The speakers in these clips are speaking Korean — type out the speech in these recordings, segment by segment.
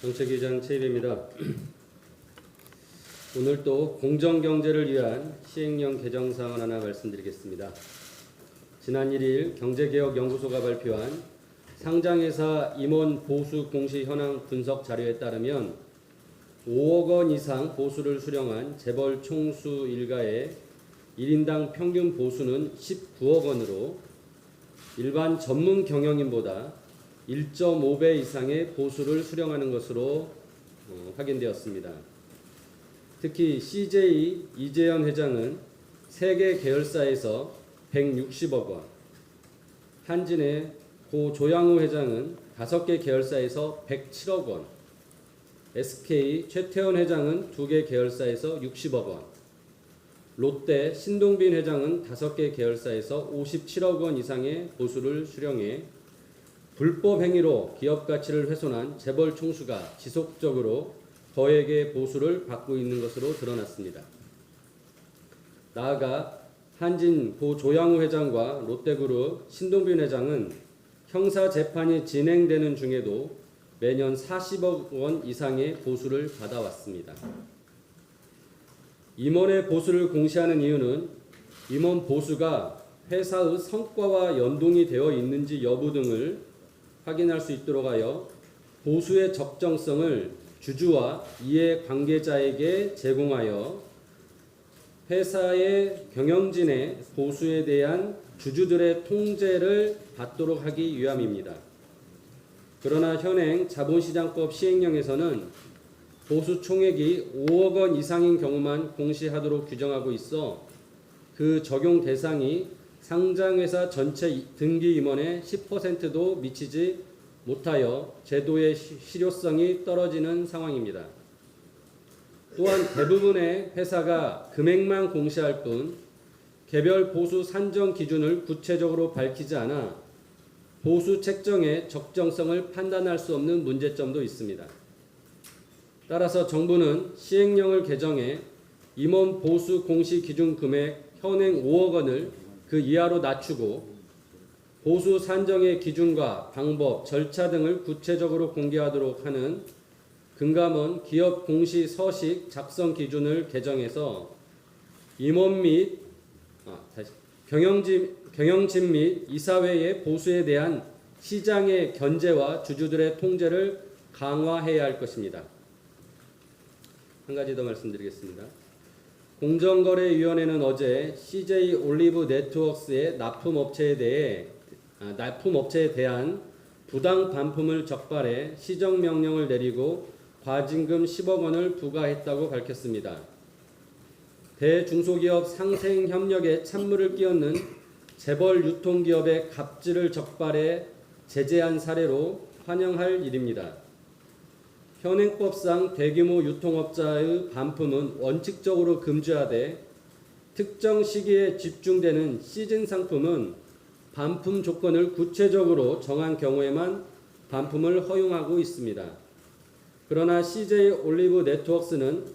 정책위장 최입입니다. 오늘 또 공정경제를 위한 시행령 개정사항을 하나 말씀드리겠습니다. 지난 1일 경제개혁연구소가 발표한 상장회사 임원 보수 공시 현황 분석 자료에 따르면 5억 원 이상 보수를 수령한 재벌 총수 일가의 1인당 평균 보수는 19억 원으로 일반 전문 경영인보다 1.5배 이상의 보수를 수령하는 것으로 확인되었습니다. 특히 CJ 이재현 회장은 3개 계열사에서 160억 원, 한진의 고 조양우 회장은 5개 계열사에서 107억 원, SK 최태원 회장은 2개 계열사에서 60억 원, 롯데 신동빈 회장은 5개 계열사에서 57억 원 이상의 보수를 수령해 불법 행위로 기업 가치를 훼손한 재벌 총수가 지속적으로 거액의 보수를 받고 있는 것으로 드러났습니다. 나아가 한진 고 조양우 회장과 롯데그룹 신동빈 회장은 형사 재판이 진행되는 중에도 매년 40억 원 이상의 보수를 받아왔습니다. 임원의 보수를 공시하는 이유는 임원 보수가 회사의 성과와 연동이 되어 있는지 여부 등을 확인할 수 있도록 하여 보수의 적정성을 주주와 이해관계자에게 제공하여 회사의 경영진의 보수에 대한 주주들의 통제를 받도록 하기 위함입니다. 그러나 현행 자본시장법 시행령에서는 보수 총액이 5억 원 이상인 경우만 공시하도록 규정하고 있어 그 적용 대상이 상장회사 전체 등기 임원의 10%도 미치지 못하여 제도의 실효성이 떨어지는 상황입니다. 또한 대부분의 회사가 금액만 공시할 뿐 개별 보수 산정 기준을 구체적으로 밝히지 않아 보수 책정의 적정성을 판단할 수 없는 문제점도 있습니다. 따라서 정부는 시행령을 개정해 임원 보수 공시 기준 금액 현행 5억 원을 그 이하로 낮추고 보수 산정의 기준과 방법, 절차 등을 구체적으로 공개하도록 하는 금감원 기업 공시 서식 작성 기준을 개정해서 임원 및 경영진 및 이사회의 보수에 대한 시장의 견제와 주주들의 통제를 강화해야 할 것입니다. 한 가지 더 말씀드리겠습니다. 공정거래위원회는 어제 CJ 올리브 네트워크스의 납품업체에 대한 부당 반품을 적발해 시정명령을 내리고 과징금 10억 원을 부과했다고 밝혔습니다. 대중소기업 상생협력에 찬물을 끼얹는 재벌 유통기업의 갑질을 적발해 제재한 사례로 환영할 일입니다. 현행법상 대규모 유통업자의 반품은 원칙적으로 금지하되 특정 시기에 집중되는 시즌 상품은 반품 조건을 구체적으로 정한 경우에만 반품을 허용하고 있습니다. 그러나 CJ 올리브 네트워크스는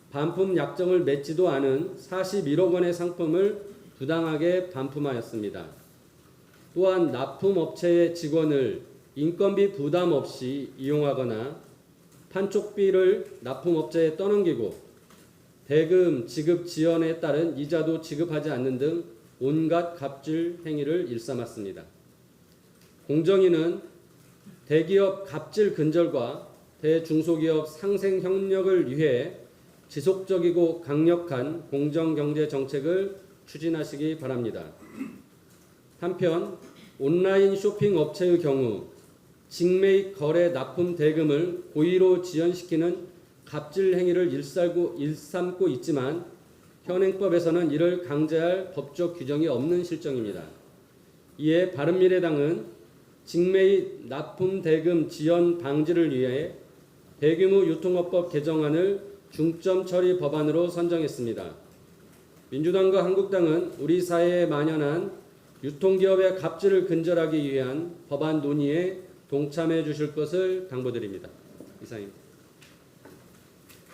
반품 약정을 맺지도 않은 41억 원의 상품을 부당하게 반품하였습니다. 또한 납품업체의 직원을 인건비 부담 없이 이용하거나 판촉비를 납품업체에 떠넘기고 대금 지급 지연에 따른 이자도 지급하지 않는 등 온갖 갑질 행위를 일삼았습니다. 공정위는 대기업 갑질 근절과 대중소기업 상생 협력을 위해 지속적이고 강력한 공정경제 정책을 추진하시기 바랍니다. 한편 온라인 쇼핑 업체의 경우 직매입 거래 납품 대금을 고의로 지연시키는 갑질 행위를 일삼고 있지만 현행법에서는 이를 강제할 법적 규정이 없는 실정입니다. 이에 바른미래당은 직매입 납품 대금 지연 방지를 위해 대규모 유통업법 개정안을 중점 처리 법안으로 선정했습니다. 민주당과 한국당은 우리 사회에 만연한 유통기업의 갑질을 근절하기 위한 법안 논의에 동참해 주실 것을 당부드립니다. 이상입니다.